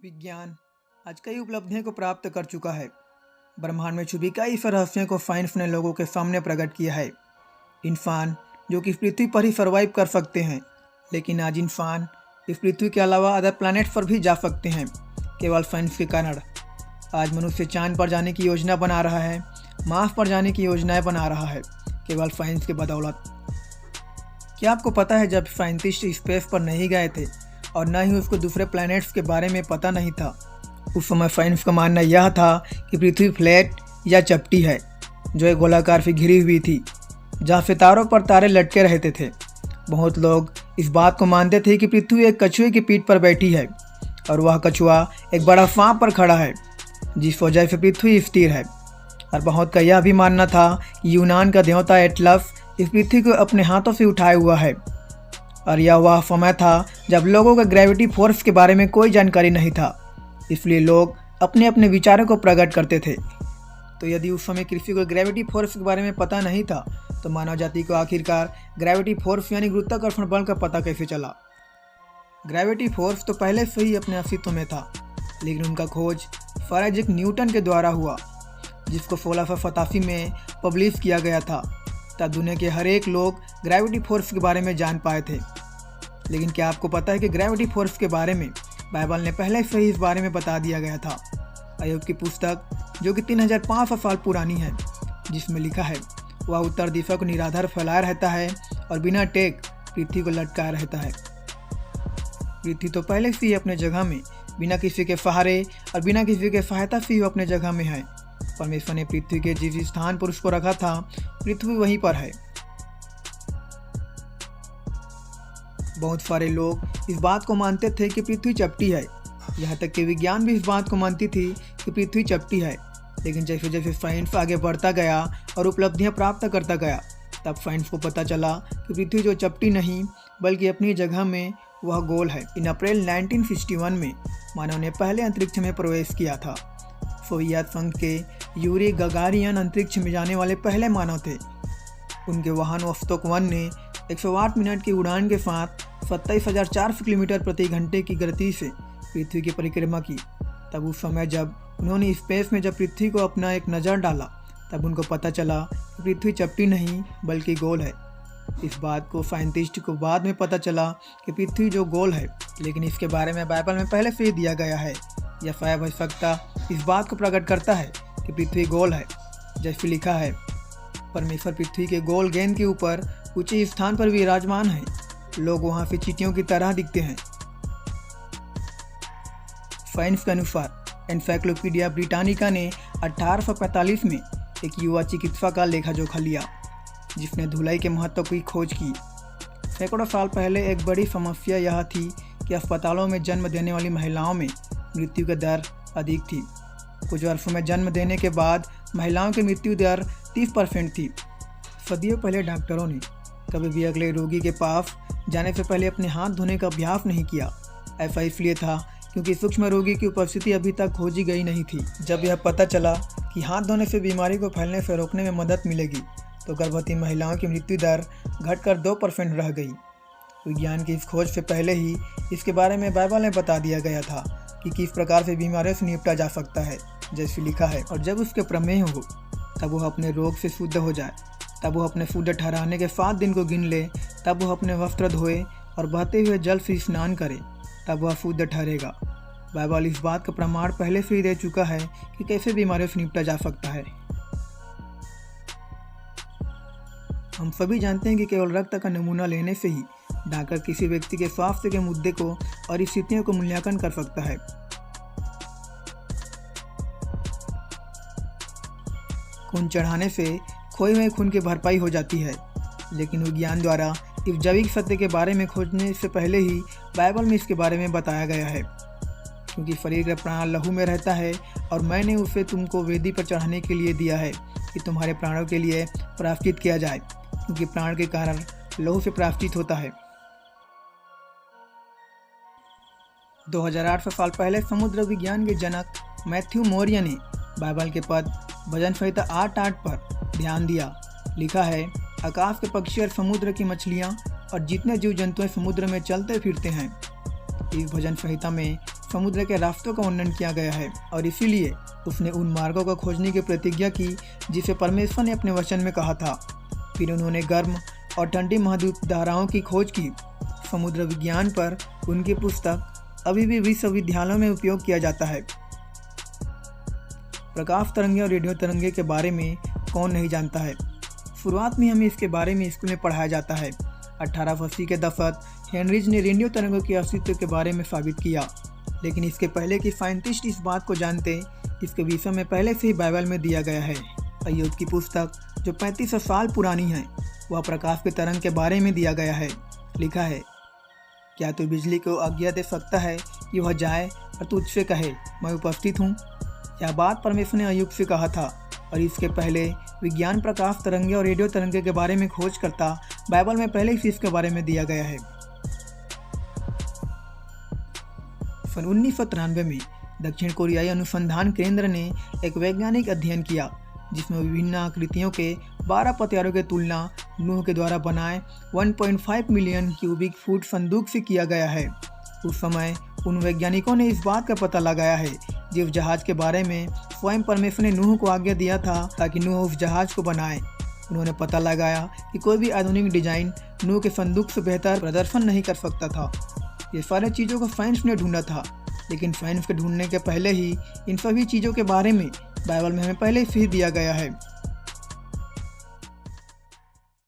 विज्ञान आज कई उपलब्धियों को प्राप्त कर चुका है। ब्रह्मांड में छुपी कई रहस्यों को साइंस ने लोगों के सामने प्रकट किया है। इंसान जो कि इस पृथ्वी पर ही सर्वाइव कर सकते हैं, लेकिन आज इंसान इस पृथ्वी के अलावा अदर प्लैनेट्स पर भी जा सकते हैं केवल साइंस के कारण। आज मनुष्य चांद पर जाने की योजना बना रहा है, मार्स पर जाने की योजनाएं बना रहा है केवल साइंस के बदौलत। क्या आपको पता है, जब साइंटिस्ट स्पेस पर नहीं गए थे और न ही उसको दूसरे प्लैनेट्स के बारे में पता नहीं था, उस समय साइंस का मानना यह था कि पृथ्वी फ्लैट या चपटी है जो एक गोलाकार से घिरी हुई थी जहाँ सितारों पर तारे लटके रहते थे। बहुत लोग इस बात को मानते थे कि पृथ्वी एक कछुए की पीठ पर बैठी है और वह कछुआ एक बड़ा सांप पर खड़ा है, जिस वजह से पृथ्वी स्थिर है। और बहुत का यह भी मानना था कि यूनान का देवता एटलस इस पृथ्वी को अपने हाथों से उठाया हुआ है। और यह वह समय था जब लोगों को ग्रेविटी फोर्स के बारे में कोई जानकारी नहीं था, इसलिए लोग अपने अपने विचारों को प्रकट करते थे। तो यदि उस समय किसी को ग्रेविटी फोर्स के बारे में पता नहीं था, तो मानव जाति को आखिरकार ग्रेविटी फोर्स यानी गुरुत्वाकर्षण बल का पता कैसे चला? ग्रेविटी फोर्स तो पहले से ही अपने अस्तित्व में था, लेकिन उनका खोज सर आइजैक न्यूटन के द्वारा हुआ, जिसको 1687 में पब्लिश किया गया था। तब दुनिया के हर एक लोग ग्रेविटी फोर्स के बारे में जान पाए थे। लेकिन क्या आपको पता है कि ग्रेविटी फोर्स के बारे में बाइबल ने पहले से ही इस बारे में बता दिया गया था। अय्यूब की पुस्तक जो कि 3500 साल पुरानी है, जिसमें लिखा है वह उत्तर दिशा को निराधार फैलाया रहता है और बिना टेक पृथ्वी को लटकाया रहता है। पृथ्वी तो पहले से ही अपने जगह में बिना किसी के सहारे और बिना किसी के सहायता से ही अपने जगह में है। परमेश्वर ने पृथ्वी के जिस स्थान पर उसको रखा था, पृथ्वी वहीं पर है। बहुत सारे लोग इस बात को मानते थे कि पृथ्वी चपटी है, यहाँ तक कि विज्ञान भी इस बात को मानती थी कि पृथ्वी चपटी है। लेकिन जैसे जैसे साइंस आगे बढ़ता गया और उपलब्धियां प्राप्त करता गया, तब साइंस को पता चला कि पृथ्वी जो चपटी नहीं बल्कि अपनी जगह में वह गोल है। इन अप्रैल 1961 में मानव ने पहले अंतरिक्ष में प्रवेश किया था। सोवियत संघ के यूरी गगारियन अंतरिक्ष में जाने वाले पहले मानव थे। उनके वाहन वोस्तोक 1 ने 108 मिनट की उड़ान के साथ 27,400 किलोमीटर प्रति घंटे की गति से पृथ्वी की परिक्रमा की। तब उस समय जब उन्होंने स्पेस में जब पृथ्वी को अपना एक नज़र डाला, तब उनको पता चला कि पृथ्वी चपटी नहीं बल्कि गोल है। इस बात को साइंटिस्ट को बाद में पता चला कि पृथ्वी जो गोल है, लेकिन इसके बारे में बाइबल में पहले से ही दिया गया है। यह शायद आवश्यकता इस बात को प्रकट करता है कि पृथ्वी गोल है। जैसे लिखा है, परमेश्वर पृथ्वी के गोल गेंद के ऊपर ऊंचे स्थान पर विराजमान है, लोग वहां से चींटियों की तरह दिखते हैं। साइंस के अनुसार एनसाइक्लोपीडिया ब्रिटानिका ने 1845 में एक युवा चिकित्सा का लेखा जोखा लिया, जिसने धुलाई के महत्व की खोज की। सैकड़ों साल पहले एक बड़ी समस्या यह थी कि अस्पतालों में जन्म देने वाली महिलाओं में मृत्यु की दर अधिक थी। कुछ वर्षों में जन्म देने के बाद महिलाओं की मृत्यु दर 30% थी। सदियों पहले डॉक्टरों ने कभी भी अगले रोगी के पास जाने से पहले अपने हाथ धोने का अभ्यास नहीं किया। ऐसा इसलिए था क्योंकि सूक्ष्म रोगी की उपस्थिति अभी तक खोजी गई नहीं थी। जब यह पता चला कि हाथ धोने से बीमारी को फैलने से रोकने में मदद मिलेगी, तो गर्भवती महिलाओं की मृत्यु दर घटकर 2% रह गई। विज्ञान की इस खोज से पहले ही इसके बारे में बाइबल में बता दिया गया था कि किस प्रकार से बीमारियों से निपटा जा सकता है। जैसे लिखा है, और जब उसके प्रमेह हो तब वह अपने रोग से शुद्ध हो जाए, तब वह अपने शुद्ध ठहराने के 7 दिन को गिन ले, तब वह अपने वस्त्र धोए और बहते हुए जल से स्नान करे, तब वह शुद्ध ठहरेगा। बाइबल इस बात का प्रमाण पहले से ही दे चुका है कि कैसे बीमारियों से निपटा जा सकता है। हम सभी जानते हैं कि केवल रक्त का नमूना लेने से ही डॉक्टर किसी व्यक्ति के स्वास्थ्य के मुद्दे को और स्थितियों को मूल्यांकन कर सकता है। खून चढ़ाने से खोए हुए खून की भरपाई हो जाती है, लेकिन विज्ञान द्वारा इस जैविक सत्य के बारे में खोजने से पहले ही बाइबल में इसके बारे में बताया गया है। क्योंकि शरीर का प्राण लहू में रहता है और मैंने उसे तुमको वेदी पर चढ़ाने के लिए दिया है कि तुम्हारे प्राणों के लिए प्रायश्चित किया जाए, क्योंकि प्राण के कारण लहू से प्रायश्चित होता है। 2800 साल पहले समुद्र विज्ञान के जनक मैथ्यू मोरिया ने बाइबल के पद भजन संहिता 8:8 पर ध्यान दिया। लिखा है, आकाश के पक्षी और समुद्र की मछलियाँ और जितने जीव जंतु समुद्र में चलते फिरते हैं। इस भजन संहिता में समुद्र के रास्तों का वर्णन किया गया है और इसीलिए उसने उन मार्गों को खोजने की प्रतिज्ञा की जिसे परमेश्वर ने अपने वचन में कहा था। फिर उन्होंने गर्म और ठंडी महाद्वीप धाराओं की खोज की। समुद्र विज्ञान पर उनकी पुस्तक अभी भी विश्वविद्यालयों में उपयोग किया जाता है। प्रकाश तरंगे और रेडियो तरंगे के बारे में कौन नहीं जानता है। शुरुआत में हमें इसके बारे में स्कूल में पढ़ाया जाता है। 1880 के दशक हेनरीज ने रेडियो तरंगों के अस्तित्व के बारे में साबित किया, लेकिन इसके पहले कि साइंटिस्ट इस बात को जानते, इसके विषय में पहले से ही बाइबल में दिया गया है। अय्यूब की पुस्तक जो 3500 साल पुरानी है, वह प्रकाश के तरंग के बारे में दिया गया है। लिखा है, क्या तू बिजली को आज्ञा दे सकता है कि वह जाए और तुझसे कहे मैं उपस्थित हूँ। यह बात परमेश्वर ने अय्यूब से कहा था और इसके पहले विज्ञान प्रकाश तरंगे और रेडियो तरंगे के बारे में खोज करता बाइबल में पहले ही इसके बारे में दिया गया है। सन 1993 में दक्षिण कोरियाई अनुसंधान केंद्र ने एक वैज्ञानिक अध्ययन किया जिसमें विभिन्न आकृतियों के 12 पतियारों की तुलना नूह के द्वारा बनाए 1.5 मिलियन क्यूबिक फुट संदूक से किया गया है। उस समय उन वैज्ञानिकों ने इस बात का पता लगाया है जिस जहाज के बारे में स्वयं परमेश्वर ने नूह को आज्ञा दिया था ताकि नूह उस जहाज को बनाए। उन्होंने पता लगाया कि कोई भी आधुनिक डिजाइन नूह के संदूक से बेहतर प्रदर्शन नहीं कर सकता था। ये सारी चीज़ों को साइंस ने ढूंढा था, लेकिन साइंस के ढूंढने के पहले ही इन सभी चीज़ों के बारे में बाइबल में हमें पहले से ही दिया गया है।